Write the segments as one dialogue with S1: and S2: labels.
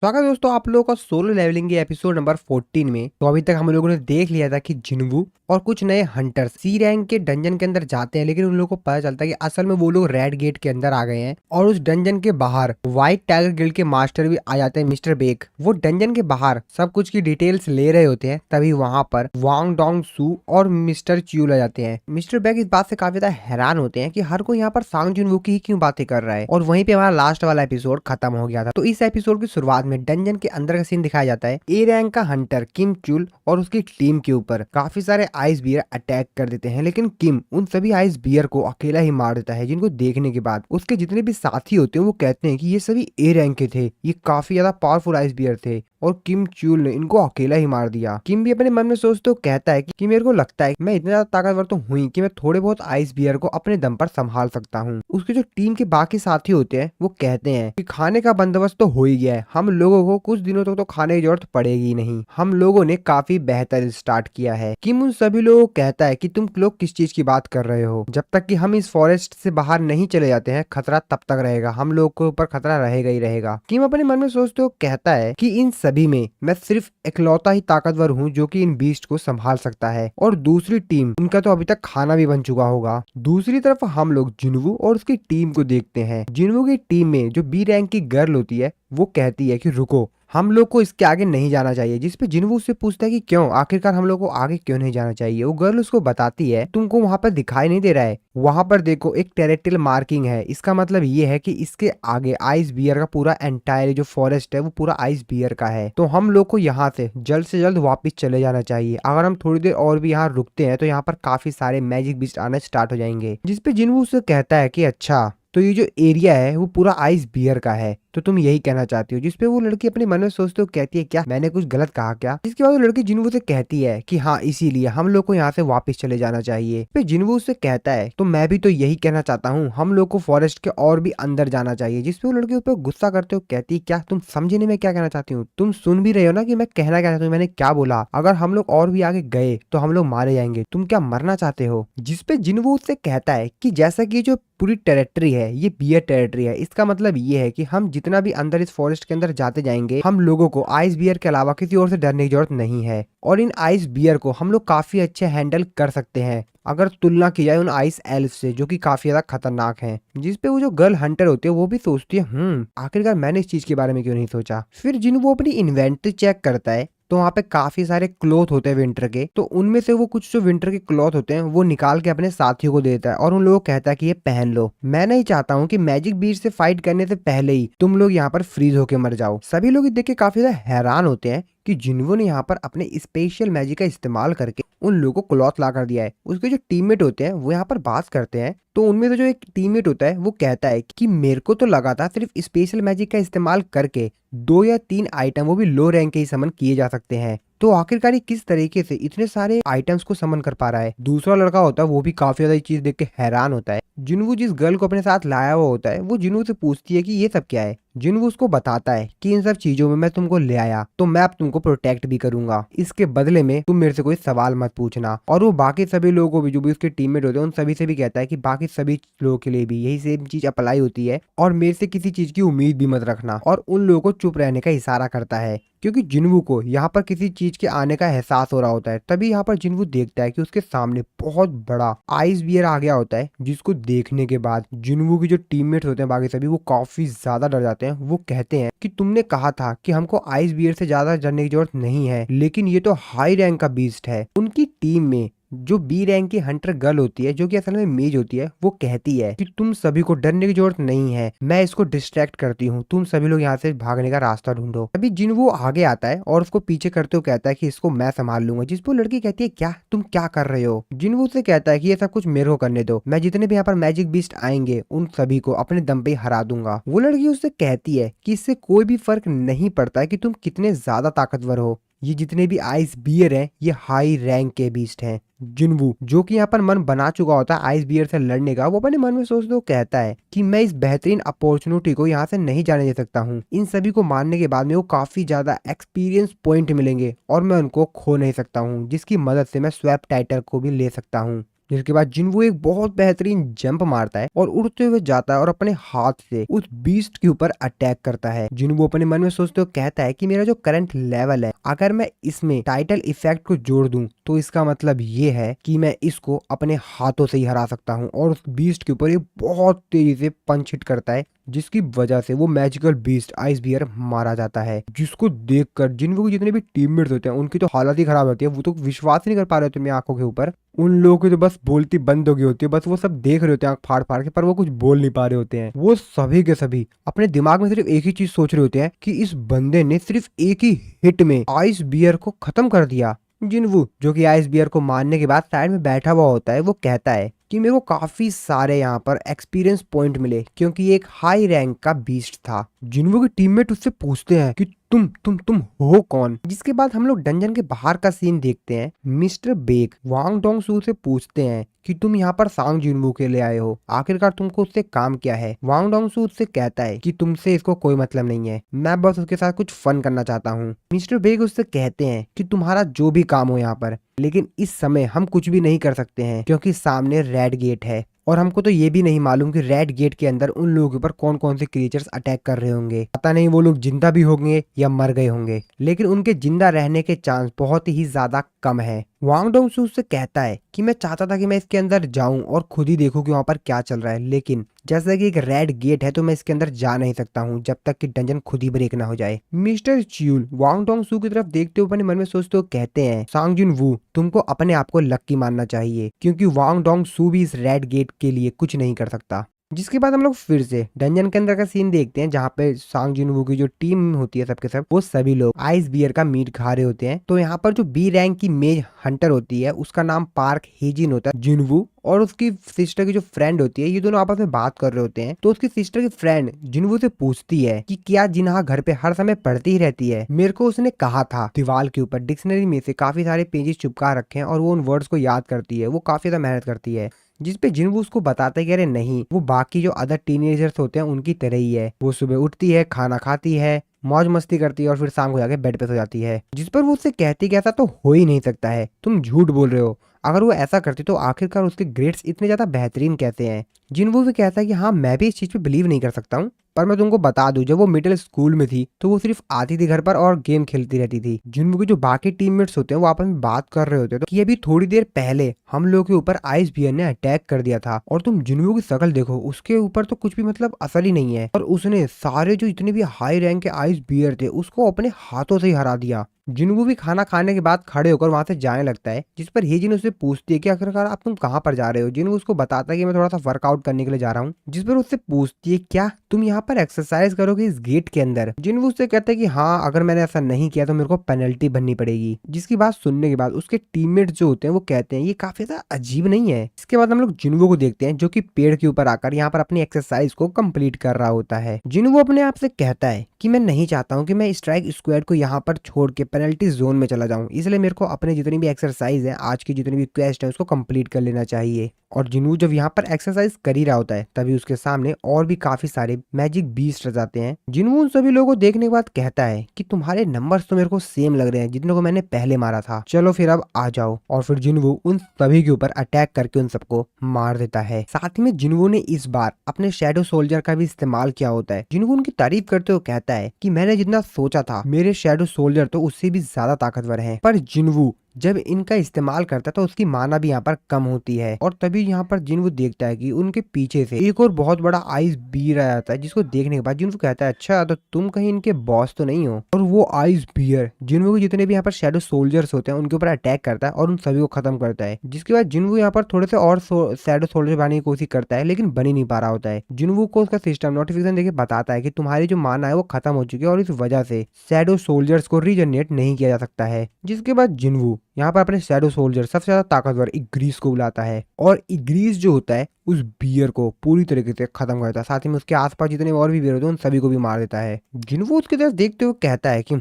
S1: स्वागत है दोस्तों आप लोगों का सोलो लेवलिंग के एपिसोड नंबर 14 में। तो अभी तक हम लोगों ने देख लिया था कि जिन्वू और कुछ नए हंटर्स सी रैंक के डंजन के अंदर जाते हैं, लेकिन उन लोगों को पता चलता है कि असल में वो लोग रेड गेट के अंदर आ गए हैं। और उस डंजन के बाहर व्हाइट टाइगर गिल्ड के मास्टर भी आ जाते हैं, मिस्टर बेक। वो डंजन के बाहर सब कुछ की डिटेल्स ले रहे होते हैं, तभी वहां पर वांग डोंग सू और मिस्टर च्यूल आ जाते हैं। मिस्टर बेक इस बात से काफी ज्यादा हैरान होते हैं कि हर कोई यहाँ पर सांग जिनवू की ही क्यों बातें कर रहा है। और वहीं पे हमारा लास्ट वाला एपिसोड खत्म हो गया था। तो इस एपिसोड की शुरुआत में डंजन के अंदर का सीन दिखाया जाता है। ए रैंक का हंटर किम चुल और उसकी टीम के ऊपर काफी सारे आइस बियर अटैक कर देते हैं, लेकिन किम उन सभी आइस बियर को अकेला ही मार देता है, जिनको देखने के बाद उसके जितने भी साथी होते हैं वो कहते हैं कि ये सभी ए रैंक के थे, ये काफी ज्यादा पावरफुल आइस बियर थे और किम च्यूल ने इनको अकेला ही मार दिया। किम भी अपने मन में सोचते हुए कहता है कि मेरे को लगता है मैं इतना ज्यादा ताकतवर तो हुई कि मैं थोड़े बहुत आइस बियर को अपने दम पर संभाल सकता हूँ। उसके जो टीम के बाकी साथी होते हैं वो कहते हैं कि खाने का बंदोबस्त तो हो ही गया है, हम लोगों को कुछ दिनों तक तो खाने की जरूरत पड़ेगी नहीं, हम लोगों ने काफी बेहतर स्टार्ट किया है। किम उन सभी लोगों को कहता है कि तुम लोग किस चीज की बात कर रहे हो, जब तक कि हम इस फॉरेस्ट से बाहर नहीं चले जाते हैं खतरा तब तक रहेगा, हम लोग के ऊपर खतरा रहेगा ही रहेगा। किम अपने मन में सोचते हुए कहता है कि इन सभी में मैं सिर्फ इकलौता ही ताकतवर हूँ जो कि इन बीस्ट को संभाल सकता है, और दूसरी टीम उनका तो अभी तक खाना भी बन चुका होगा। दूसरी तरफ हम लोग जिन्वू और उसकी टीम को देखते हैं। जिन्वू की टीम में जो बी रैंक की गर्ल होती है वो कहती है कि रुको, हम लोग को इसके आगे नहीं जाना चाहिए। जिस पे जिन्वू उससे पूछता है कि क्यों, आखिरकार हम लोग को आगे क्यों नहीं जाना चाहिए। वो गर्ल उसको बताती है तुमको वहां पर दिखाई नहीं दे रहा है, वहां पर देखो एक टेरेक्टिल मार्किंग है, इसका मतलब ये है कि इसके आगे आइस बियर का पूरा एंटायर जो फॉरेस्ट है वो पूरा आइस बियर का है। तो हम लोग को यहाँ से जल्द वापस चले जाना चाहिए। अगर हम थोड़ी देर और भी यहाँ रुकते हैं तो यहाँ पर काफी सारे मैजिक बीस्ट आना स्टार्ट हो जाएंगे। जिसपे जिन्वू उससे कहता है कि अच्छा, तो ये जो एरिया है वो पूरा आइस बियर का है, तो तुम यही कहना चाहती हो। जिसपे वो लड़की अपने मन में सोचते हो कहती है क्या मैंने कुछ गलत कहा क्या। जिसके बाद वो लड़की जिन्वू से कहती है कि हाँ, इसीलिए हम लोग को यहाँ से वापस चले जाना चाहिए। फिर जिन्वू उससे कहता है तो मैं भी तो यही कहना चाहता हूँ, हम लोग को फॉरेस्ट के और भी अंदर जाना चाहिए। जिसपे वो लड़की ऊपर गुस्सा करते हो कहती क्या तुम समझने में क्या कहना चाहती हूँ, तुम सुन भी रहे हो ना कि मैं कहना क्या चाहती हूँ, मैंने क्या बोला। अगर हम लोग और भी आगे गए तो हम लोग मारे जाएंगे, तुम क्या मरना चाहते हो। जिसपे जिन्वू उससे कहता है कि जैसा कि जो पूरी टेरिटरी है ये बियर टेरिटरी है, इसका मतलब ये है कि हम जितना भी अंदर इस फॉरेस्ट के अंदर जाते जाएंगे हम लोगों को आइस बियर के अलावा किसी और से डरने की जरूरत नहीं है। और इन आइस बियर को हम लोग काफी अच्छे हैंडल कर सकते हैं अगर तुलना की जाए उन आइस एल्फ से जो कि काफी ज्यादा खतरनाक हैं। जिसपे वो जो गर्ल हंटर होती है वो भी सोचती है आखिरकार मैंने इस चीज के बारे में क्यों नहीं सोचा। फिर जिन वो अपनी इन्वेंटरी चेक करता है तो वहाँ पे काफी सारे क्लॉथ होते हैं विंटर के, तो उनमें से वो कुछ जो विंटर के क्लॉथ होते हैं वो निकाल के अपने साथियों को देता है और उन लोगों को कहता है कि ये पहन लो। मैं नहीं चाहता हूँ कि मैजिक बीस्ट से फाइट करने से पहले ही तुम लोग यहाँ पर फ्रीज होके मर जाओ। सभी लोग देख के काफी ज्यादा हैरान होते हैं कि जिन्वू ने यहाँ पर अपने स्पेशल मैजिक का इस्तेमाल करके उन लोगों को क्लॉथ ला कर दिया है। उसके जो टीममेट होते हैं वो यहाँ पर बात करते हैं, तो उनमें से जो एक टीममेट होता है वो कहता है कि मेरे को तो लगा था सिर्फ स्पेशल मैजिक का इस्तेमाल करके 2 या 3 आइटम वो भी लो रैंक के ही समन किए जा सकते हैं, तो आखिरकार ये किस तरीके से इतने सारे आइटम्स को समन कर पा रहा है। दूसरा लड़का होता है वो भी काफी ज्यादा चीज देख के हैरान होता है। जिन्वू जिस गर्ल को अपने साथ लाया हुआ होता है वो जिन्वू से पूछती है कि ये सब क्या है। जिन्वू उसको बताता है कि इन सब चीजों में मैं तुमको ले आया तो मैं अब तुमको प्रोटेक्ट भी करूंगा, इसके बदले में तुम मेरे से कोई सवाल मत पूछना। और वो बाकी सभी लोगों को भी जो भी उसके टीममेट होते हैं उन सभी से भी कहता है कि बाकी सभी लोगों के लिए भी यही सेम चीज अप्लाई होती है और मेरे से किसी चीज की उम्मीद भी मत रखना। और उन लोगों को चुप रहने का इशारा करता है क्योंकि जिन्वू को यहाँ पर किसी चीज के आने का एहसास हो रहा होता है। तभी यहाँ पर जिन्वू देखता है कि उसके सामने बहुत बड़ा आइस बियर आ गया होता है, जिसको देखने के बाद जिन्वू की जो टीममेट्स होते हैं बाकी सभी वो काफी ज्यादा डर जाते हैं। वो कहते हैं कि तुमने कहा था कि हमको आइस बियर से ज्यादा डरने की जरूरत नहीं है, लेकिन ये तो हाई रैंक का बीस्ट है। उनकी टीम में जो बी रैंक की हंटर गर्ल होती है जो कि असल में मेज होती है वो कहती है कि तुम सभी को डरने की जरूरत नहीं है, मैं इसको डिस्ट्रैक्ट करती हूँ, तुम सभी लोग यहाँ से भागने का रास्ता ढूंढो। अभी जिन्वू आगे आता है और उसको पीछे करते हुए कहता है कि इसको मैं संभाल लूंगा। जिस पर लड़की कहती है क्या तुम क्या कर रहे हो। जिन्वू से कहता है कि ये सब कुछ मेरे को करने दो, मैं जितने भी यहाँ पर मैजिक बीस्ट आएंगे उन सभी को अपने दम पे हरा दूंगा। वो लड़की उससे कहती है कि इससे कोई भी फर्क नहीं पड़ता है कि तुम कितने ज्यादा ताकतवर हो, ये जितने भी आइस बियर हैं ये हाई रैंक के बीस्ट हैं। जिन्वू जो कि यहाँ पर मन बना चुका होता है आइस बियर से लड़ने का, वो अपने मन में सोचते हुए कहता है कि मैं इस बेहतरीन अपॉर्चुनिटी को यहाँ से नहीं जाने दे सकता हूँ। इन सभी को मारने के बाद में वो काफी ज्यादा एक्सपीरियंस पॉइंट मिलेंगे और मैं उनको खो नहीं सकता हूँ, जिसकी मदद से मैं स्वैप टाइटल को भी ले सकता हूँ। जिसके बाद जिन्वू एक बहुत बेहतरीन जंप मारता है और उड़ते हुए जाता है और अपने हाथ से उस बीस्ट के ऊपर अटैक करता है। जिन्वू अपने मन में सोचते हुए कहता है कि मेरा जो करंट लेवल है, अगर मैं इसमें टाइटल इफेक्ट को जोड़ दूं तो इसका मतलब ये है कि मैं इसको अपने हाथों से ही हरा सकता हूं। और उस बीस्ट के ऊपर ये बहुत तेजी से पंच हिट करता है, जिसकी वजह से वो मैजिकल बीस्ट आइस बियर मारा जाता है। जिसको देखकर जिन्वू के जितने भी टीममेट्स होते हैं उनकी तो हालत ही खराब होती है। वो तो विश्वास ही नहीं कर पा रहे होते अपनी आंखों के ऊपर। उन लोगों की तो बस बोलती बंद हो गई होती है, बस वो सब देख रहे होते हैं आंख फाड़ फाड़ के, पर वो कुछ बोल नहीं पा रहे होते हैं। वो सभी के सभी अपने दिमाग में सिर्फ एक ही चीज सोच रहे होते हैं कि इस बंदे ने सिर्फ एक ही हिट में आइस बियर को खत्म कर दिया। जिन्वू, जो कि आइस बियर को मारने के बाद साइड में बैठा हुआ होता है, वो कहता है कि मेरे को काफी सारे यहाँ पर एक्सपीरियंस पॉइंट मिले क्योंकि ये एक हाई रैंक का बीस्ट था। जिन्वू के टीममेट उससे पूछते हैं कि तुम हो कौन। जिसके बाद हम लोग डंजन के बाहर का सीन देखते हैं। मिस्टर बेक वांग डोंग सू से पूछते हैं कि तुम यहाँ पर सांग जिन्वू के लिए आए हो, आखिरकार तुमको उससे काम क्या है। वांग डोंग सू उससे कहता है कि तुमसे इसको कोई मतलब नहीं है, मैं बस उसके साथ कुछ फन करना चाहता हूँ। मिस्टर बेक उससे कहते हैं कि तुम्हारा जो भी काम हो यहाँ पर, लेकिन इस समय हम कुछ भी नहीं कर सकते हैं क्योंकि सामने रेड गेट है और हमको तो ये भी नहीं मालूम कि रेड गेट के अंदर उन लोगों के ऊपर कौन कौन से क्रिएचर्स अटैक कर रहे होंगे। पता नहीं वो लोग जिंदा भी होंगे या मर गए होंगे, लेकिन उनके जिंदा रहने के चांस बहुत ही ज्यादा कम है। वांग डोंग सू से कहता है कि मैं चाहता था कि मैं इसके अंदर जाऊं और खुद ही देखूं कि वहां पर क्या चल रहा है, लेकिन जैसा कि एक रेड गेट है तो मैं इसके अंदर जा नहीं सकता हूं जब तक कि डंजन खुद ही ब्रेक ना हो जाए। मिस्टर च्यूल वांग डोंग सू की तरफ देखते हुए अपने मन में सोचते हुए कहते हैं, सांग जिन वू, तुमको अपने आप को लक्की मानना चाहिए क्योंकि वांग डोंग सू भी इस रेड गेट के लिए कुछ नहीं कर सकता। जिसके बाद हम लोग फिर से डंजन के अंदर का सीन देखते हैं जहाँ पे सांग जिनवू की जो टीम होती है सबके सब वो सभी लोग आइस बियर का मीट खा रहे होते हैं। तो यहाँ पर जो बी रैंक की मेज हंटर होती है उसका नाम पार्क हेजिन होता है। जिनवू और उसकी सिस्टर की जो फ्रेंड होती है, ये दोनों आपस में बात कर रहे होते हैं। तो उसकी सिस्टर की फ्रेंड जिनवू से पूछती है कि क्या जिन्हा घर पे हर समय पढ़ती ही रहती है। मेरे को उसने कहा था दीवार के ऊपर डिक्शनरी में से काफी सारे पेजेस चिपका रखे हैं और वो उन वर्ड्स को याद करती है, वो काफी ज्यादा मेहनत करती है। जिस पे जिनवू उसको बताता है कि अरे नहीं, वो बाकी जो अदर टीनेजर्स होते हैं उनकी तरह ही है। वो सुबह उठती है, खाना खाती है, मौज मस्ती करती है और फिर शाम को जाके बेड पे सो जाती है। जिस पर वो उससे कहती कि ऐसा तो हो ही नहीं सकता है, तुम झूठ बोल रहे हो। अगर वो ऐसा करती तो आखिरकार उसके ग्रेड्स इतने ज्यादा बेहतरीन कैसे हैं। जिनवू भी कहता है कि हाँ, मैं भी इस चीज पे बिलीव नहीं कर सकता हूँ, पर मैं तुमको बता दूं, जब वो मिडिल स्कूल में थी तो वो सिर्फ आती थी घर पर और गेम खेलती रहती थी। जिनवू के जो बाकी टीममेट्स होते हैं वो आपस में बात कर रहे होते हैं तो कि अभी थोड़ी देर पहले हम लोग के ऊपर आइस बियर ने अटैक कर दिया था और तुम जिनवू की शक्ल देखो, उसके ऊपर तो कुछ भी मतलब असर ही नहीं है और उसने सारे जो इतने भी हाई रैंक के आइस बियर थे उसको अपने हाथों से ही हरा दिया। जिनवू भी खाना खाने के बाद खड़े होकर वहां से जाने लगता है, जिस पर हेजिन उससे पूछती है कि आखिरकार आप तुम कहाँ पर जा रहे हो। जिनवू उसको बताता है कि मैं थोड़ा सा वर्कआउट करने के लिए जा रहा हूँ। जिस पर उससे पूछती है क्या तुम यहाँ पर एक्सरसाइज करोगे इस गेट के अंदर। जिनवू उससे कहता है कि हाँ, अगर मैंने ऐसा नहीं किया तो मेरे को पेनल्टी भरनी पड़ेगी। जिसकी बात सुनने के बाद उसके टीममेट जो होते हैं वो कहते हैं ये काफी ज्यादा अजीब नहीं है। इसके बाद हम लोग जिनवू को देखते हैं जो कि पेड़ के ऊपर आकर यहाँ पर अपनी एक्सरसाइज को कंप्लीट कर रहा होता है। जिनवू अपने आप से कहता है कि मैं नहीं चाहता हूँ कि मैं स्ट्राइक स्क्वाड को यहाँ पर छोड़ के पेनल्टी जोन में चला जाऊं, इसलिए मेरे को अपने जितनी भी एक्सरसाइज है, आज की जितनी भी क्वेस्ट है, उसको कंप्लीट कर लेना चाहिए। और जिनवू जब यहाँ पर एक्सरसाइज कर ही रहा होता है तभी उसके सामने और भी काफी सारे मैजिक बीस्ट जाते हैं। जिनवू उन सभी लोगों को देखने के बाद कहता है कि तुम्हारे नंबर्स तो मेरे को सेम लग रहे हैं जितने को मैंने पहले मारा था, चलो फिर अब आ जाओ। और फिर जिनवू उन सभी के ऊपर अटैक करके उन सबको मार देता है। साथ ही में जिनवू ने इस बार अपने शैडो सोल्जर का भी इस्तेमाल किया होता है। जिनवू उनकी तारीफ करते हुए कहता है कि मैंने जितना सोचा था मेरे शैडो सोल्जर तो उससे भी ज्यादा ताकतवर हैं, पर जिनवू जब इनका इस्तेमाल करता है तो उसकी माना भी यहाँ पर कम होती है। और तभी यहाँ पर जिनवू देखता है कि उनके पीछे से एक और बहुत बड़ा आइस बियर आ जाता है, जिसको देखने के बाद जिनवू कहता है अच्छा, तो तुम कहीं इनके बॉस तो नहीं हो। और वो आइस बियर जिनवू के जितने भी यहाँ पर शैडो सोल्जर्स होते हैं उनके ऊपर अटैक करता है और उन सभी को खत्म करता है। जिसके बाद जिनवू यहाँ पर थोड़े से और शैडो सोल्जर बनाने की कोशिश करता है, लेकिन बन ही नहीं पा रहा होता है। जिनवू को उसका सिस्टम नोटिफिकेशन देके बताता है कि तुम्हारी जो माना है वो खत्म हो चुकी है और इस वजह से शैडो सोल्जर्स को रीजनरेट नहीं किया जा सकता है। जिसके बाद जिनवू यहाँ पर अपने शैडो सोल्जर सबसे ज्यादा ताकतवर इग्रीस को बुलाता है और इग्रीस जो होता है उस बियर को पूरी तरीके से खत्म कर देता है। साथ ही में उसके आसपास जितने और भी बियर होते हैं उन सभी को भी मार देता है। जिन्हों उसकी तरफ देखते हुए कहता है कि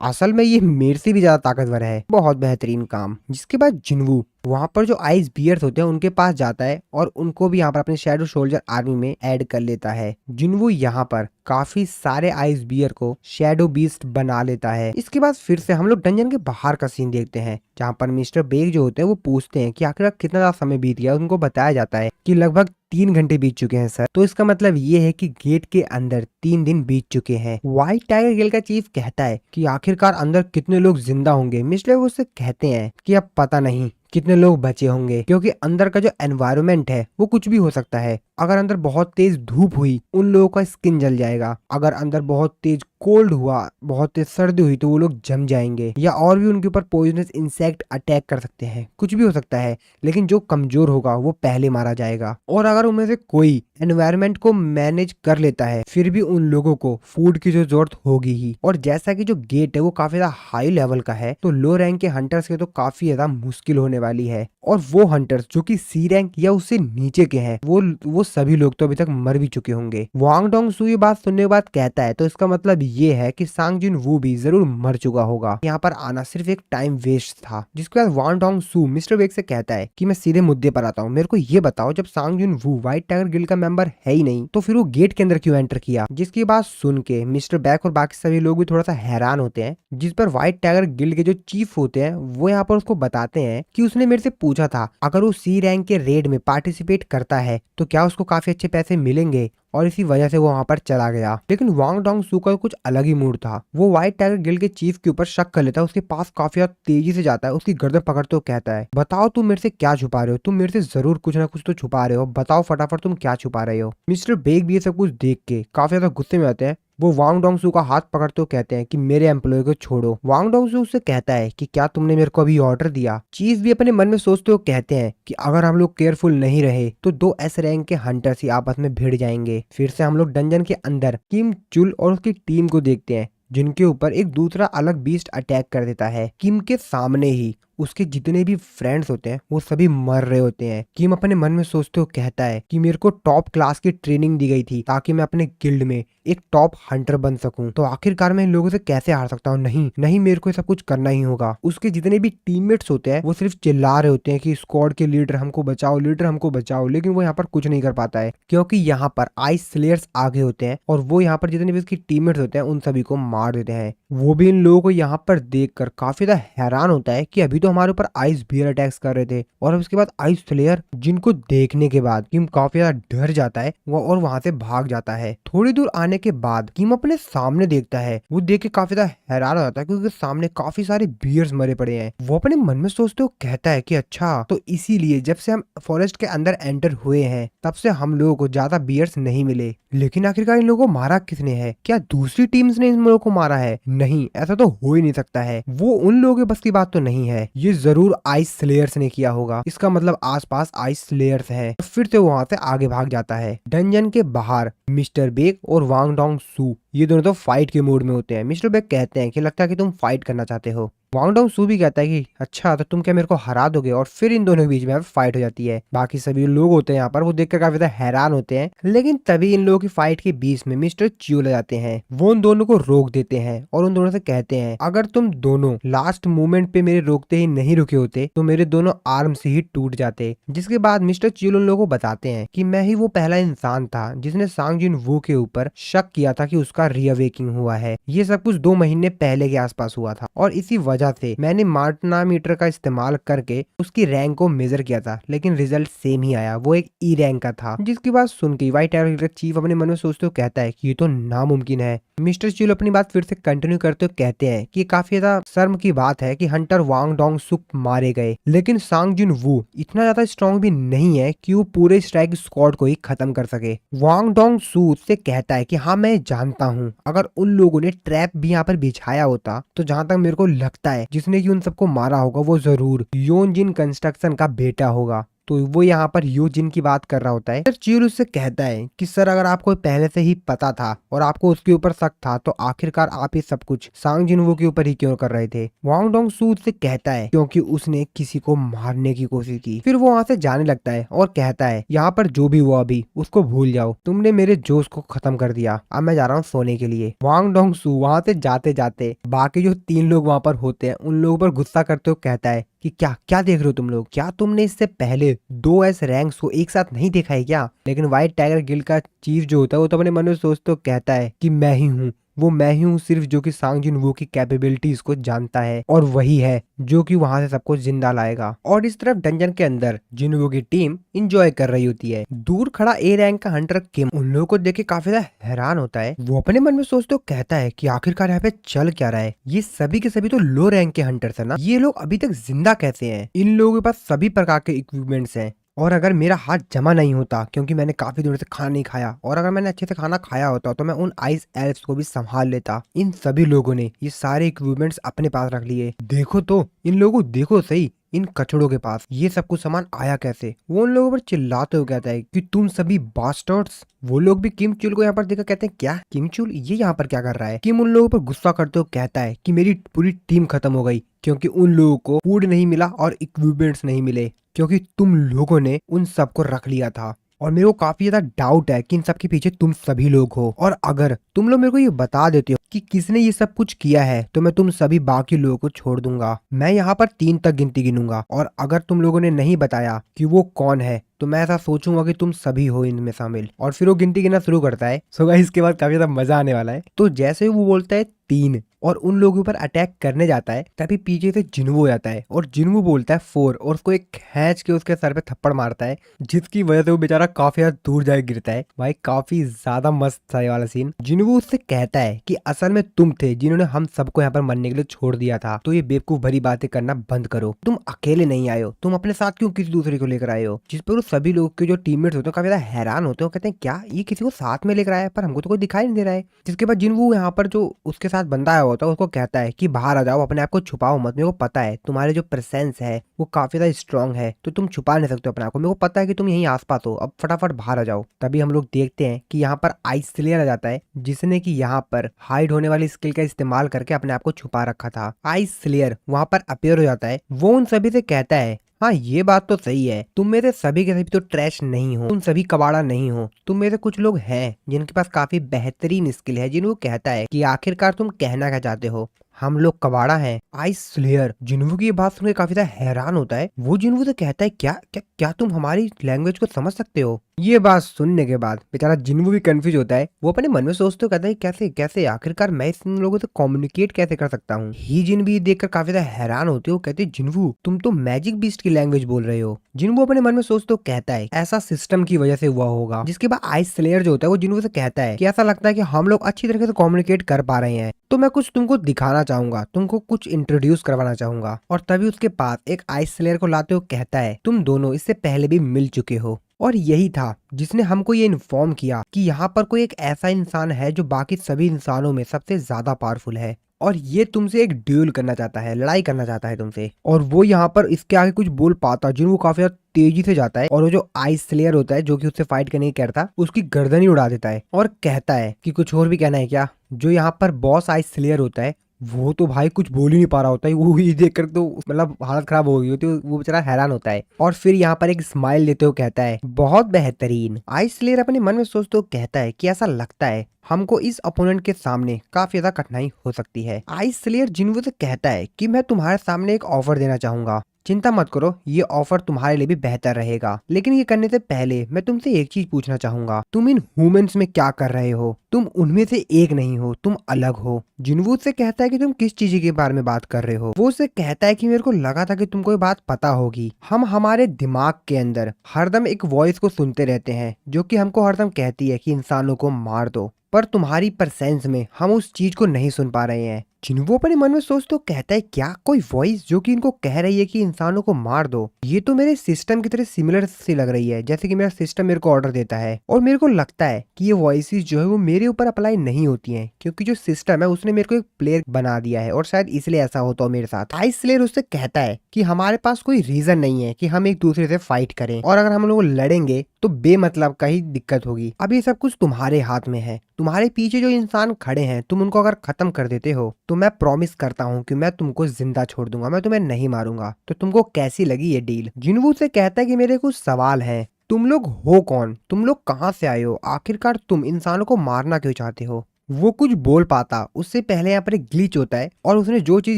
S1: असल में ये मेरे से भी ज्यादा ताकतवर है, बहुत बेहतरीन काम। जिसके बाद जिन्वू वहां पर जो आइस बियर्स होते हैं उनके पास जाता है और उनको भी यहाँ पर अपने शैडो सोल्जर आर्मी में ऐड कर लेता है। जिन्वू यहाँ पर काफी सारे आइस बियर को शैडो बीस्ट बना लेता है। इसके बाद फिर से हम लोग डंजन के बाहर का सीन देखते हैं, जहाँ पर मिस्टर बेग जो होते हैं वो पूछते हैं कि आखिर कितना ज्यादा समय बीत गया। उनको बताया जाता है कि लगभग 3 घंटे बीत चुके हैं सर। तो इसका मतलब ये है कि गेट के अंदर 3 दिन बीत चुके हैं। व्हाइट टाइगर गिल का चीफ कहता है कि आखिरकार अंदर कितने लोग जिंदा होंगे। मिस्टर बेग उससे कहते हैं कि अब पता नहीं कितने लोग बचे होंगे, क्योंकि अंदर का जो एनवायरनमेंट है वो कुछ भी हो सकता है। अगर अंदर बहुत तेज धूप हुई उन लोगों का स्किन जल जाएगा, अगर अंदर बहुत तेज कोल्ड हुआ, बहुत तेज सर्दी हुई तो वो लोग जम जाएंगे, या और भी उनके ऊपर पॉइजनस इंसेक्ट अटैक कर सकते हैं। कुछ भी हो सकता है, लेकिन जो कमजोर होगा वो पहले मारा जाएगा। और अगर उनमें से कोई एनवायरनमेंट को मैनेज कर लेता है फिर भी उन लोगों को फूड की जो जरूरत होगी ही। और जैसा कि जो गेट है वो काफी ज्यादा हाई लेवल का है, तो लो रैंक के हंटर्स के तो काफी ज्यादा मुश्किल होने वाली है। और वो हंटर्स जो कि सी रैंक या उससे नीचे के हैं वो सभी लोग तो अभी तक मर भी चुके होंगे। वांग डोंग सू ये बात सुनने के बाद कहता है तो इसका मतलब ये है कि सांग जिन वू भी जरूर मर चुका होगा। यहाँ पर आना सिर्फ एक टाइम वेस्ट था। जिसके बाद वांग डोंग सू मिस्टर बेग से कहता है कि मैं सीधे मुद्दे पर आता हूँ, मेरे को ये बताओ जब सांग जिन वू व्हाइट टाइगर गिल्ड का मेंबर है ही नहीं तो फिर वो गेट के अंदर क्यों एंटर किया। जिसकी बात सुन के मिस्टर बैक और बाकी सभी लोग भी थोड़ा सा हैरान होते हैं। जिस पर व्हाइट टाइगर गिल्ड के जो चीफ होते हैं वो यहाँ पर उसको बताते हैं कि उसने मेरे से पूछा था अगर वो सी रैंक के रेड में पार्टिसिपेट करता है तो क्या उसको काफी अच्छे पैसे मिलेंगे, और इसी वजह से वो वहां पर चला गया। लेकिन वांग डोंग सू का कुछ अलग ही मूड था। वो व्हाइट टाइगर गिल्ड के चीफ के ऊपर शक कर लेता है, उसके पास काफी तेजी से जाता है, उसकी गर्दन पकड़ते हुए कहता है बताओ तुम मेरे से क्या छुपा रहे हो, तुम मेरे से जरूर कुछ ना कुछ तो छुपा रहे हो, बताओ फटाफट तुम क्या छुपा रहे हो। मिस्टर बेग भी ये सब कुछ देख के काफी ज्यादा गुस्से में आते हैं। वो वांग डोंग सू का हाथ पकड़ते हुए कहते हैं कि मेरे एम्प्लॉय को छोड़ो। वांग डोंग सू उससे कहता है कि क्या तुमने मेरे को अभी ऑर्डर दिया। चीफ भी अपने मन में सोचते हुए कहते हैं कि अगर हम लोग केयरफुल नहीं रहे तो 2 एस रैंक के हंटर्स ही आपस में भिड़ जाएंगे। फिर से हम लोग डंजन के अंदर किम चुल और उसकी टीम को देखते हैं, जिनके ऊपर एक दूसरा अलग बीस्ट अटैक कर देता है। किम के सामने ही उसके जितने भी फ्रेंड्स होते हैं वो सभी मर रहे होते हैं। किम अपने मन में सोचते हुए कहता है कि मेरे को टॉप क्लास की ट्रेनिंग दी गई थी ताकि मैं अपने गिल्ड में एक टॉप हंटर बन सकूं, तो आखिरकार मैं इन लोगों से कैसे हार सकता हूँ। नहीं नहीं, मेरे को ये सब कुछ करना ही होगा। उसके जितने भी टीममेट्स होते हैं वो सिर्फ चिल्ला रहे होते हैं कि स्क्वाड के लीडर हमको बचाओ, लीडर हमको बचाओ, लेकिन वो यहाँ पर कुछ नहीं कर पाता है क्योंकि यहाँ पर आइस स्लेयर्स आगे होते हैं और वो यहाँ पर जितने भी उसकी टीममेट्स होते हैं उन सभी को मार देते हैं। वो भी इन लोगों को यहाँ पर देखकर काफी ज्यादा हैरान होता है कि अभी तो हमारे ऊपर आइस बियर अटैक्स कर रहे थे और उसके बाद आइस स्लेयर, जिनको देखने के बाद किम काफी ज्यादा डर जाता है वो और वहां से भाग जाता है। थोड़ी दूर आने के बाद किम अपने सामने देखता है, वो देख के काफी ज्यादा हैरान हो जाता है क्योंकि सामने काफी सारे बियर्स मरे पड़े हैं। वो अपने मन में सोचते हुए कहता है कि अच्छा तो इसीलिए जब से हम फॉरेस्ट के अंदर एंटर हुए हैं तब से हम लोगों को ज्यादा बियर्स नहीं मिले। लेकिन आखिरकार इन लोगों को मारा किसने है? क्या दूसरी टीम्स ने इन लोगों को मारा है? नहीं, ऐसा तो हो ही नहीं सकता है। वो उन लोगों के बस की बात तो नहीं है, ये जरूर आइस स्लेयर्स ने किया होगा। इसका मतलब आसपास आइस स्लेयर्स हैं। फिर से वहां से आगे भाग जाता है। डंजन के बाहर मिस्टर बेग और वांग डोंग सू ये दोनों तो फाइट के मूड में होते हैं। मिस्टर बेग कहते हैं कि लगता है कि तुम फाइट करना चाहते हो। वांग डोंग सू भी कहता है कि अच्छा तो तुम क्या मेरे को हरा दोगे, और फिर इन दोनों के बीच में फाइट हो जाती है। बाकी सभी लोग होते हैं यहाँ पर, वो देखकर काफी ज्यादा हैरान होते हैं। लेकिन तभी इन लोगों की फाइट के बीच में मिस्टर चियो ले जाते हैं। वो उन दोनों को रोक देते हैं और उन दोनों से कहते हैं अगर तुम दोनों लास्ट मोमेंट पे मेरे रोकते ही नहीं रुके होते तो मेरे दोनों आर्म्स ही टूट जाते। जिसके बाद मिस्टर चियो उन लोगों को बताते हैं कि मैं ही वो पहला इंसान था जिसने सांग जिन वू के ऊपर शक किया था कि उसका रीअवेकिंग हुआ है। ये सब कुछ 2 महीने पहले के आसपास हुआ था और इसी वजह से मैंने मार्टना मीटर का इस्तेमाल करके उसकी रैंक को मेजर किया था, लेकिन रिजल्ट सेम ही आया, वो एक ई रैंक का था। जिसकी बात सुन के व्हाइट टाइगर चीफ अपने मन में सोचते हुए कहता है कि ये तो नामुमकिन है। मिस्टर चिल अपनी बात फिर से कंटिन्यू करते हुए कहते हैं कि काफी ज्यादा शर्म की बात है कि हंटर वांग डोंग सुक मारे गए, लेकिन सांग जिन वू इतना ज्यादा स्ट्रॉन्ग भी नहीं है कि वो पूरे स्ट्राइक स्क्वाड को ही खत्म कर सके। वांग डोंग सू से कहता है कि हाँ मैं जानता हूँ, अगर उन लोगों ने ट्रैप भी यहाँ पर बिछाया होता तो जहां तक मेरे को लगता है जिसने कि उन सबको मारा होगा वो जरूर योन जिन कंस्ट्रक्शन का बेटा होगा। तो वो यहाँ पर यूजिन की बात कर रहा होता है। फिर चियोल उससे कहता है कि सर अगर आपको पहले से ही पता था और आपको उसके ऊपर शक था तो आखिरकार आप ये सब कुछ सांग जिनवू के ऊपर ही क्यों कर रहे थे। वांग डोंग सू उससे कहता है क्योंकि उसने किसी को मारने की कोशिश की। फिर वो वहाँ से जाने लगता है और कहता है यहाँ पर जो भी हुआ अभी उसको भूल जाओ, तुमने मेरे जोश को खत्म कर दिया, अब मैं जा रहा हूँ सोने के लिए। वांग डोंग सू वहाँ से जाते जाते बाकी जो 3 लोग वहाँ पर होते हैं उन लोगों पर गुस्सा करते हुए कहता है कि क्या क्या देख रहे हो तुम लोग, क्या तुमने इससे पहले 2 ऐसे रैंक्स को एक साथ नहीं देखा है क्या। लेकिन व्हाइट टाइगर गिल्ड का चीफ जो होता है वो तो अपने मन में सोचते हुए कहता है कि मैं ही हूँ, वो मैं ही हूँ सिर्फ जो कि सांग जिनवू की कैपेबिलिटीज को जानता है और वही है जो कि वहां से सबको जिंदा लाएगा। और इस तरफ डंजन के अंदर जिनवू की टीम एंजॉय कर रही होती है। दूर खड़ा ए रैंक का हंटर किम उन लोगों को देख के काफी ज्यादा हैरान होता है। वो अपने मन में सोचते हुए कहता है कि आखिरकार यहाँ पे चल क्या रहा है, ये सभी के सभी तो लो रैंक के हंटर्स है ना, ये लोग अभी तक जिंदा कैसे हैं। इन लोगों के पास सभी प्रकार के इक्विपमेंट्स हैं और अगर मेरा हाथ जमा नहीं होता क्योंकि मैंने काफी दिनों से खाना नहीं खाया और अगर मैंने अच्छे से खाना खाया होता तो मैं उन आइस एल्फ्स को भी संभाल लेता। इन सभी लोगों ने ये सारे इक्विपमेंट्स अपने पास रख लिए। देखो तो इन लोगों को देखो सही, इन कचड़ों के पास ये सब कुछ सामान आया कैसे। वो उन लोगों पर चिल्लाते हुए कहता है कि तुम सभी बास्टर्ड्स। वो लोग भी किम चुल को यहाँ पर देखकर कहते हैं क्या किम चुल ये यहाँ पर क्या कर रहा है। किम उन लोगों पर गुस्सा करते हुए कहता है कि मेरी पूरी टीम खत्म हो गई क्योंकि उन लोगों को फूड नहीं मिला और इक्विपमेंट्स नहीं मिले क्योंकि तुम लोगों ने उन सबको रख लिया था। और मेरे को काफी ज्यादा डाउट है कि इन सब के पीछे तुम सभी लोग हो और अगर तुम लोग मेरे को ये बता देते हो कि किसने ये सब कुछ किया है तो मैं तुम सभी बाकी लोगों को छोड़ दूंगा। मैं यहाँ पर 3 तक गिनती गिनूंगा और अगर तुम लोगों ने नहीं बताया कि वो कौन है तो मैं ऐसा सोचूंगा कि तुम सभी हो इनमें शामिल। और फिर वो गिनती गिनना शुरू करता है। सो गाइस इसके बाद काफी ज्यादा मजा आने वाला है। तो जैसे वो बोलता है 3 और उन लोगों पर अटैक करने जाता है तभी पीछे से जिनवू आता है और जिनवू बोलता है 4 और उसको एक खींच के उसके सर पे थप्पड़ मारता है जिसकी वजह से वो बेचारा काफी ज्यादा दूर जाके गिरता है। भाई काफी ज्यादा मस्त था ये वाला सीन। जिनवू उससे कहता है कि असल में तुम थे जिन्होंने हम सबको यहाँ पर मरने के लिए छोड़ दिया था, तो ये बेवकूफ भरी बातें करना बंद करो। तुम अकेले नहीं आए हो, तुम अपने साथ क्यों किसी दूसरे को लेकर आए हो। जिस पर वो सभी लोग के जो टीममेट्स होते हैं काफी ज्यादा हैरान होते हैं, कहते हैं क्या ये किसी को साथ में लेकर आया है पर हमको तो कोई दिखाई नहीं दे रहा है। जिसके बाद जिनवू यहाँ पर जो उसके साथ बंदा आया होता है उसको कहता है कि बाहर आ जाओ, अपने आप को छुपाओ मत, मेरे को पता है तुम्हारे जो प्रेजेंस है वो काफी ज्यादा स्ट्रांग है तो तुम छुपा नहीं सकते हो अपने आप को, मेरे को पता है कि तुम यहीं आसपास हो, अब फटाफट बाहर आ जाओ। तभी हम लोग देखते हैं कि यहाँ पर आइस स्लेयर आ जाता है जिसने कि यहाँ पर हाइड होने वाली स्किल का इस्तेमाल करके अपने आप को छुपा रखा था। आइस स्लेयर वहां पर अपीयर हो जाता है। वो उन सभी से कहता है हाँ ये बात तो सही है, तुम मेरे सभी के सभी तो ट्रैश नहीं हो, तुम सभी कबाड़ा नहीं हो, तुम मेरे कुछ लोग हैं जिनके पास काफी बेहतरीन स्किल है। जिन्हों कहता है कि आखिरकार तुम कहना क्या चाहते हो, हम लोग कबाड़ा हैं। आइस स्लेयर जिन्वू की ये बात सुनकर काफी ज्यादा हैरान होता है। वो जिन्वू से कहता है क्या क्या क्या तुम हमारी लैंग्वेज को समझ सकते हो। ये बात सुनने के बाद बेचारा जिन्वू भी कंफ्यूज होता है। वो अपने मन में सोचते कहता है कैसे कैसे आखिरकार मैं इन लोगों से कम्युनिकेट कैसे कर सकता हूँ। ही जिन भी देखकर काफी ज्यादा हैरान होते हो, कहते जिन्वू तुम तो मैजिक बीस्ट की लैंग्वेज बोल रहे हो। जिन्वू अपने मन में सोचते कहता है ऐसा सिस्टम की वजह से हुआ होगा। जिसके बाद आइस स्लेयर जो होता है वो जिन्वू से कहता है कि ऐसा लगता है कि हम लोग अच्छी तरीके से कम्युनिकेट कर पा रहे हैं, तो मैं कुछ तुमको दिखाना चाहूंगा, तुमको कुछ इंट्रोड्यूस करवाना चाहूंगा। और तभी उसके पास एक आइस स्लेयर को लाते हुए कहता है तुम दोनों इससे पहले भी मिल चुके हो और यही था जिसने हमको ये इन्फॉर्म किया कि यहाँ पर कोई एक ऐसा इंसान है जो बाकी सभी इंसानों में सबसे ज्यादा पावरफुल है और ये तुमसे एक ड्यूल करना चाहता है, लड़ाई करना चाहता है तुमसे। और वो यहाँ पर इसके आगे कुछ बोल पाता जिन वो काफी तेजी से जाता है और वो जो आइस स्लेयर होता है जो कि उससे फाइट करने की कहता उसकी गर्दन ही उड़ा देता है और कहता है कि कुछ और भी कहना है क्या। जो यहाँ पर बॉस आइस स्लेयर होता है वो तो भाई कुछ बोल ही नहीं पा रहा होता है। वो ये देखकर तो मतलब हालत खराब हो गई होती है। वो बेचारा हैरान होता है और फिर यहाँ पर एक स्माइल देते हुए कहता है बहुत बेहतरीन। आइस स्लेयर अपने मन में सोचते हुए कहता है कि ऐसा लगता है हमको इस अपोनेंट के सामने काफी ज्यादा कठिनाई हो सकती है। आइस स्लेयर जिन्वू से कहता है कि मैं तुम्हारे सामने एक ऑफर देना चाहूंगा, चिंता मत करो ये ऑफर तुम्हारे लिए भी बेहतर रहेगा, लेकिन ये करने से पहले मैं तुमसे एक चीज पूछना चाहूंगा, तुम इन ह्यूमंस में क्या कर रहे हो, तुम उनमें से एक नहीं हो, तुम अलग हो। जिन्वू से कहता है कि तुम किस चीज के बारे में बात कर रहे हो। वो उससे कहता है कि मेरे को लगा था कि तुमको ये बात पता होगी। हम हमारे दिमाग के अंदर हरदम एक वॉइस को सुनते रहते हैं जो कि हमको हरदम कहती है कि इंसानों को मार दो, पर तुम्हारी प्रेजेंस में हम उस चीज को नहीं सुन पा रहे हैं। जिन्वो अपने मन में सोच तो कहता है क्या कोई वॉइस जो कि इनको कह रही है कि इंसानों को मार दो, ये तो मेरे सिस्टम की तरह सिमिलर सी लग रही है, जैसे कि मेरा सिस्टम मेरे को ऑर्डर देता है। और मेरे को लगता है कि ये वॉइसेस जो है वो मेरे ऊपर अप्लाई नहीं होती हैं, क्योंकि जो सिस्टम है उसने मेरे को एक प्लेयर बना दिया है और शायद इसलिए ऐसा होता हो मेरे साथ। आइस स्लेयर उससे कहता है कि हमारे पास कोई रीजन नहीं है कि हम एक दूसरे से फाइट करें, और अगर हम लोग लड़ेंगे तो बेमतलब का ही दिक्कत होगी। अब ये सब कुछ तुम्हारे हाथ में है, तुम्हारे पीछे जो इंसान खड़े हैं तुम उनको अगर खत्म कर देते हो तो मैं प्रॉमिस करता हूँ कि मैं तुमको जिंदा छोड़ दूंगा, मैं तुम्हें नहीं मारूंगा। तो तुमको कैसी लगी ये डील? जिन्वू से कहता है कि मेरे कुछ सवाल हैं। तुम लोग हो कौन? तुम लोग कहाँ से आए हो? आखिरकार तुम इंसानों को मारना क्यों चाहते हो? वो कुछ बोल पाता उससे पहले यहाँ पर एक ग्लिच होता है और उसने जो चीज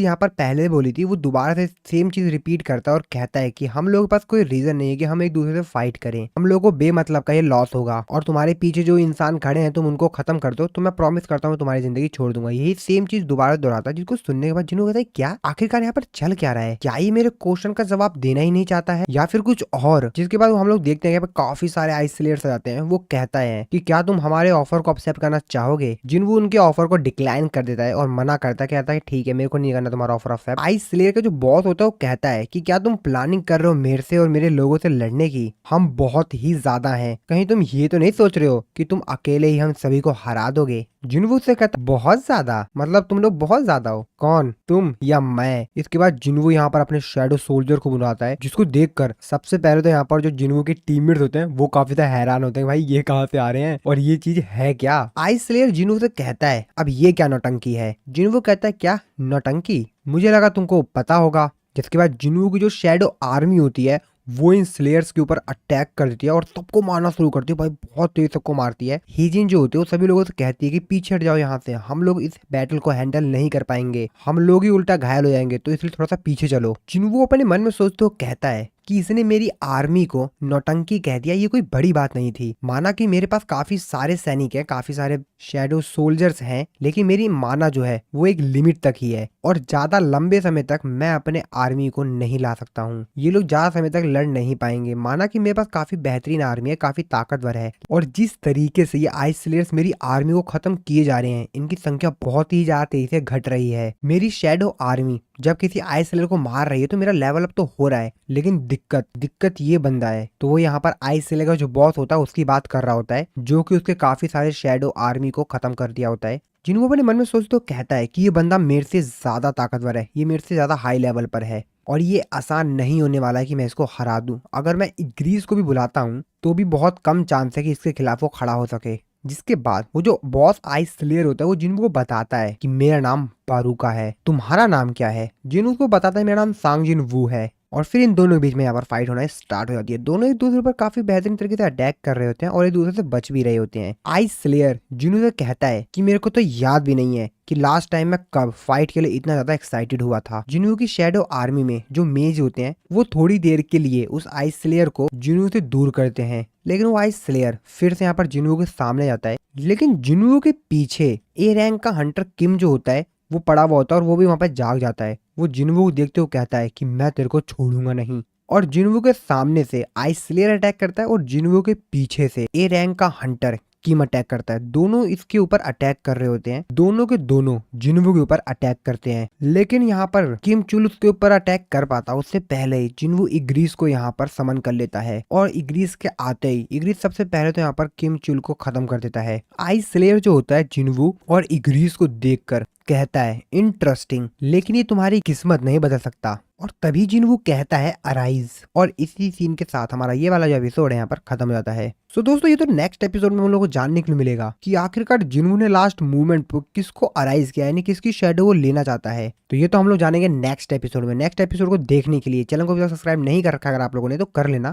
S1: यहाँ पर पहले बोली थी वो दोबारा से सेम चीज रिपीट करता है और कहता है कि हम लोगों के पास कोई रीजन नहीं है कि हम एक दूसरे से फाइट करें, हम लोगों को बेमतलब का ये लॉस होगा, और तुम्हारे पीछे जो इंसान खड़े हैं तुम उनको खत्म कर दो तो मैं प्रॉमिस करता हूँ तुम्हारी जिंदगी छोड़ दूंगा। यही सेम चीज दोबारा दोहराता है, जिसको सुनने के बाद जिन्होंने कहता है क्या आखिरकार यहाँ पर चल क्या रहा है, क्या ये मेरे क्वेश्चन का जवाब देना ही नहीं चाहता है या फिर कुछ और। जिसके बाद हम लोग देखते हैं यहाँ पे काफी सारे आइस स्लेयर्स आ जाते हैं। वो कहता है कि क्या तुम हमारे ऑफर को एक्सेप्ट करना चाहोगे? जिन्वू उनके ऑफर को डिक्लाइन कर देता है और मना करता है, कहता है ठीक है मेरे को नहीं करना तुम्हारा ऑफर ऑफ। आइस स्लेयर का जो बॉस होता है वो कहता है कि क्या तुम प्लानिंग कर रहे हो मेरे से और मेरे लोगों से लड़ने की? हम बहुत ही ज्यादा हैं, कहीं तुम ये तो नहीं सोच रहे हो कि तुम अकेले ही हम सभी को हरा दोगे? जिन्वू से कहता बहुत ज्यादा, मतलब तुम लोग बहुत ज्यादा हो? कौन, तुम या मैं? इसके बाद जिन्वू यहाँ पर अपने शैडो सोल्जर को बुलाता है, जिसको देखकर सबसे पहले तो यहाँ पर जो जिन्वू के टीममेट्स होते हैं वो काफी ज्यादा हैरान होते हैं, भाई ये कहाँ से आ रहे हैं और ये चीज है क्या? आइस स्लेयर जिन्वू से कहता है अब ये क्या नौटंकी है? जिन्वू कहता है क्या नौटंकी? मुझे लगा तुमको पता होगा। जिसके बाद जिन्वू की जो शैडो आर्मी होती है वो इन स्लेयर्स के ऊपर अटैक कर देती है और सबको मारना शुरू करती है, भाई बहुत तेज सबको मारती है। हीजिन जो होती है वो सभी लोगों से कहती है कि पीछे हट जाओ यहाँ से, हम लोग इस बैटल को हैंडल नहीं कर पाएंगे, हम लोग ही उल्टा घायल हो जाएंगे, तो इसलिए थोड़ा सा पीछे चलो। जिन्वू अपने मन में सोचते हो कहता है कि इसने मेरी आर्मी को नौटंकी कह दिया, ये कोई बड़ी बात नहीं थी। माना कि मेरे पास काफी सारे सैनिक हैं, काफी सारे शैडो सोल्जर्स हैं, लेकिन मेरी माना जो है वो एक लिमिट तक ही है और ज्यादा लंबे समय तक मैं अपने आर्मी को नहीं ला सकता हूँ। ये लोग ज्यादा समय तक लड़ नहीं पाएंगे। माना कि मेरे पास काफी बेहतरीन आर्मी है, काफी ताकतवर है, और जिस तरीके से ये आइस स्लेयर्स मेरी आर्मी को खत्म किए जा रहे हैं, इनकी संख्या बहुत ही ज्यादा तेजी से घट रही है। मेरी शैडो आर्मी जब किसी आइस स्लेयर को मार रही है तो मेरा लेवल अप तो हो रहा है, लेकिन दिक्कत ये बंदा है। तो वो यहाँ पर आइस स्लेयर का जो बॉस होता है उसकी बात कर रहा होता है, जो कि उसके काफी सारे शैडो आर्मी को खत्म कर दिया होता है। जिन्हों अपने मन में सोच तो कहता है कि ये बंदा मेरे से ज्यादा ताकतवर है, ये मेरे से ज्यादा हाई लेवल पर है और ये आसान नहीं होने वाला है कि मैं इसको हरा दूं। अगर मैं इग्रीस को भी बुलाता हूँ तो भी बहुत कम चांस है कि इसके खिलाफ वो खड़ा हो सके। जिसके बाद वो जो बॉस आइस स्लेयर होता है वो जिनको बताता है कि मेरा नाम बारूका है, तुम्हारा नाम क्या है? जिन को बताता है मेरा नाम सांग जिन वू है। और फिर इन दोनों के बीच में यहाँ पर फाइट होना स्टार्ट हो जाती है। दोनों एक दूसरे पर काफी बेहतरीन तरीके से अटैक कर रहे होते हैं और एक दूसरे से बच भी रहे होते हैं। आइस स्लेयर जिन्हों से कहता है कि मेरे को तो याद भी नहीं है कि लास्ट टाइम मैं कब फाइट के लिए इतना ज्यादा एक्साइटेड हुआ था। जिन्हों की शैडो आर्मी में जो मेज होते हैं वो थोड़ी देर के लिए उस आइस स्लेयर को जिन्हों से दूर करते हैं, लेकिन वो आइस स्लेयर फिर से यहाँ पर जिन्हों के सामने जाता है। लेकिन जिन्हों के पीछे ए रैंक का हंटर किम जो होता है वो पड़ा हुआ होता है और वो भी वहां पर जाग जाता है। वो जिन्वू को देखते हुए कहता है कि मैं तेरे को छोड़ूंगा नहीं, और जिन्वू के सामने से आइस स्लेयर अटैक करता है और जिन्वू के पीछे से ए रैंक का हंटर किम अटैक करता है। दोनों इसके ऊपर अटैक कर रहे होते हैं, दोनों के दोनों जिन्वू के ऊपर अटैक करते हैं, लेकिन यहाँ पर किम चुल उसके ऊपर अटैक कर पाता उससे पहले ही जिन्वू इग्रीस को यहाँ पर समन कर लेता है और इग्रीस के आते ही इग्रीस सबसे पहले तो यहाँ पर किम चुल को खत्म कर देता है। आइस स्लेयर जो होता है जिन्वू और इग्रीस को देखकर कहता है इंटरेस्टिंग, लेकिन ये तुम्हारी किस्मत नहीं बदल सकता। और तभी जिन्वू कहता है अराइज, और इसी सीन के साथ हमारा ये वाला जो एपिसोड है यहाँ पर खत्म हो जाता है। सो दोस्तों ये तो नेक्स्ट एपिसोड में हम लोगों को जानने के लिए मिलेगा कि आखिरकार जिन्वू ने लास्ट मूवमेंट पर किसको अराइज किया, यानी किसकी शैडो वो लेना चाहता है। तो ये तो हम लोग जानेंगे नेक्स्ट एपिसोड में। नेक्स्ट एपिसोड को देखने के लिए चैनल को सब्सक्राइब नहीं कर रखा अगर आप लोगों ने तो कर लेना।